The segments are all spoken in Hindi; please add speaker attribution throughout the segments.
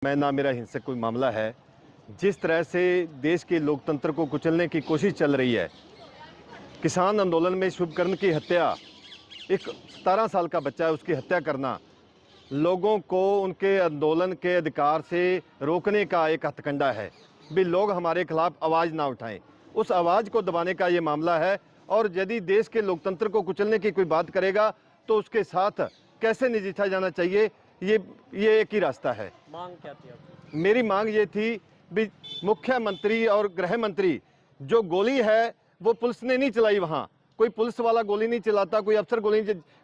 Speaker 1: मैं ना मेरा हिंसक कोई मामला है। जिस तरह से देश के लोकतंत्र को कुचलने की कोशिश चल रही है, किसान आंदोलन में शुभकर्ण की हत्या, एक 17 साल का बच्चा है उसकी हत्या करना, लोगों को उनके आंदोलन के अधिकार से रोकने का एक हथकंडा है। भी लोग हमारे खिलाफ आवाज़ ना उठाएं, उस आवाज़ को दबाने का ये मामला है। और यदि देश के लोकतंत्र को कुचलने की कोई बात करेगा तो उसके साथ कैसे नजीठा जाना चाहिए, ये एक ही रास्ता है।
Speaker 2: मांग क्या थी आपकी?
Speaker 1: मेरी मांग ये थी भी मुख्यमंत्री और गृह मंत्री, जो गोली है वो पुलिस ने नहीं चलाई, वहाँ कोई पुलिस वाला गोली नहीं चलाता, कोई अफसर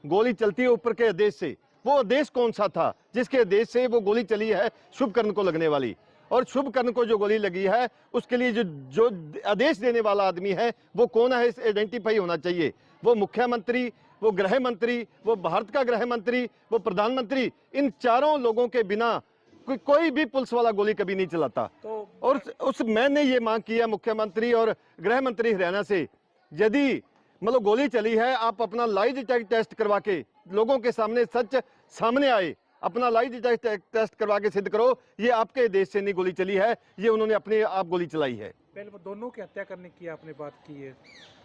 Speaker 1: गोली चलती है ऊपर के आदेश से। वो आदेश कौन सा था जिसके आदेश से वो गोली चली है शुभकर्ण को लगने वाली? और शुभकर्ण को जो गोली लगी है उसके लिए जो आदेश देने वाला आदमी है वो कौन है, इस आइडेंटिफाई होना चाहिए। वो मुख्यमंत्री, वो गृह मंत्री, वो भारत का गृह मंत्री, वो प्रधानमंत्री, इन चारों लोगों के बिना कोई भी पुलिस वाला गोली कभी नहीं चलाता।
Speaker 2: तो
Speaker 1: और मैंने ये मांग किया मुख्यमंत्री और गृह मंत्री हरियाणा से, यदि मतलब गोली चली है, आप अपना लाई डिटेक्ट टेस्ट करवा के लोगों के सामने सच सामने आए, अपना लाई डिटेक्ट टेस्ट करवा के सिद्ध करो ये आपके देश से नहीं गोली चली है, ये उन्होंने अपने आप गोली चलाई है।
Speaker 2: पहले वो दोनों की हत्या करने की आपने बात की है।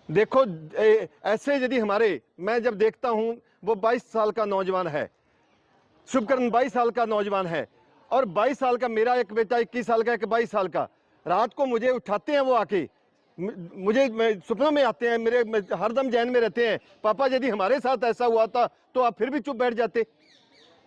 Speaker 1: देखो ऐसे यदि मैं जब देखता हूं वो 22 साल का नौजवान है, शुभकर्ण 22 साल का नौजवान है, और 22 साल का मेरा एक बेटा 21 साल का, एक 22 साल का, रात को मुझे उठाते हैं वो आके, मुझे सपनों में आते हैं, मेरे हरदम जहन में रहते हैं, पापा यदि हमारे साथ ऐसा हुआ था तो आप फिर भी चुप बैठ जाते।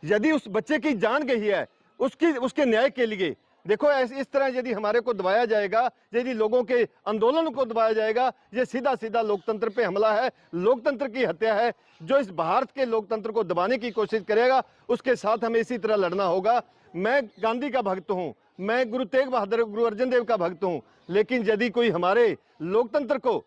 Speaker 1: यदि उस बच्चे की जान गई है उसके न्याय के लिए, देखो इस तरह यदि हमारे को दबाया जाएगा, यदि लोगों के आंदोलन को दबाया जाएगा, ये सीधा सीधा लोकतंत्र पे हमला है, लोकतंत्र की हत्या है। जो इस भारत के लोकतंत्र को दबाने की कोशिश करेगा उसके साथ हमें इसी तरह लड़ना होगा। मैं गांधी का भक्त हूं, मैं गुरु तेग बहादुर, गुरु अर्जन देव का भक्त हूं, लेकिन यदि कोई हमारे लोकतंत्र को,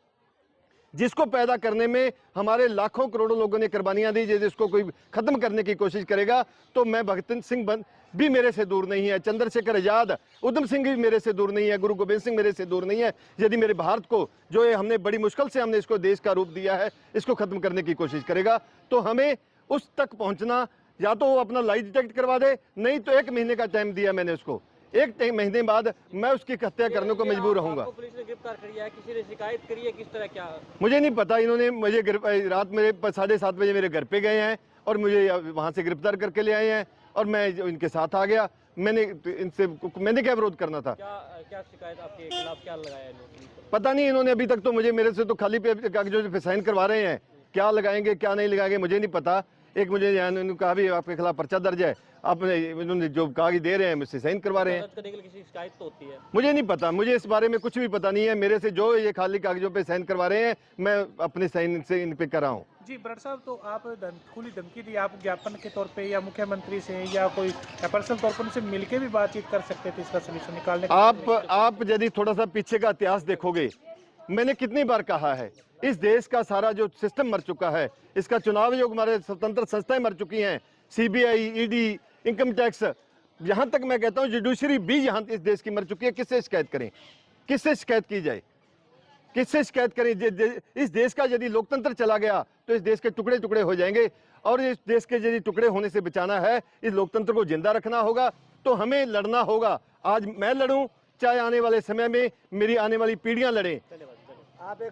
Speaker 1: जिसको पैदा करने में हमारे लाखों करोड़ों लोगों ने कुर्बानियां दी, यदि इसको कोई खत्म करने की कोशिश करेगा तो मैं भगत सिंह भी मेरे से दूर नहीं है, चंद्रशेखर आजाद, उधम सिंह भी मेरे से दूर नहीं है, गुरु गोबिंद सिंह मेरे से दूर नहीं है। यदि मेरे भारत को, जो ये हमने बड़ी मुश्किल से हमने इसको देश का रूप दिया है, इसको खत्म करने की कोशिश करेगा तो हमें उस तक पहुंचना, या तो वो अपना लाई डिटेक्ट करवा दे, नहीं तो 1 महीने का टाइम दिया मैंने उसको, 1 महीने बाद मैं उसकी हत्या करने को मजबूर रहूंगा।
Speaker 2: पुलिस ने गिरफ्तार कर लिया है, किसी ने शिकायत करी है, किस तरह क्या?
Speaker 1: मुझे नहीं पता, इन्होंने मुझे रात मेरे 7:30 बजे मेरे घर पे गए हैं और मुझे वहां से गिरफ्तार करके ले आए हैं और मैं इनके साथ आ गया। मैंने क्या विरोध करना था?
Speaker 2: क्या शिकायत आपके खिलाफ क्या लगाया इन्होंने?
Speaker 1: पता नहीं, इन्होंने अभी तक तो मेरे से तो खाली पे कागजों पे साइन करवा रहे हैं, क्या लगाएंगे क्या नहीं लगाएंगे मुझे नहीं पता। एक मुझे कहा भी आपके खिलाफ पर्चा दर्ज है, आपने इन्होंने जो कागज दे रहे हैं मुझसे साइन करवा रहे हैं।
Speaker 2: करने के लिए किसी शिकायत तो होती है?
Speaker 1: मुझे नहीं पता, मुझे इस बारे में कुछ भी पता नहीं है। मेरे से जो ये खाली कागजों पे साइन करवा रहे हैं मैं अपने साइन से इन पे कर रहा हूँ।
Speaker 2: जी बराड़ साहब, तो आप खुली धमकी दी, आप ज्ञापन के तौर पे या मुख्यमंत्री से या कोई पर्सनल तौर पर उनसे मिलकर भी बातचीत कर सकते थे इसका सोल्यूशन निकालने का?
Speaker 1: आप यदि थोड़ा सा पीछे का इतिहास देखोगे, मैंने कितनी बार कहा है इस देश का सारा जो सिस्टम मर चुका है, इसका चुनाव आयोग, हमारे स्वतंत्र संस्थाएं मर चुकी हैं, सीबीआई, ईडी, इनकम टैक्स, यहां तक मैं कहता हूं जुडिशरी भी यहां इस देश की मर चुकी है। किससे शिकायत करें, किससे शिकायत की जाए, किससे शिकायत करें? इस देश का यदि लोकतंत्र चला गया तो इस देश के टुकड़े टुकड़े हो जाएंगे, और इस देश के यदि टुकड़े होने से बचाना है, इस लोकतंत्र को जिंदा रखना होगा तो हमें लड़ना होगा। आज मैं लड़ूं, चाहे आने वाले समय में मेरी आने वाली पीढ़ियां लड़ें।
Speaker 2: आप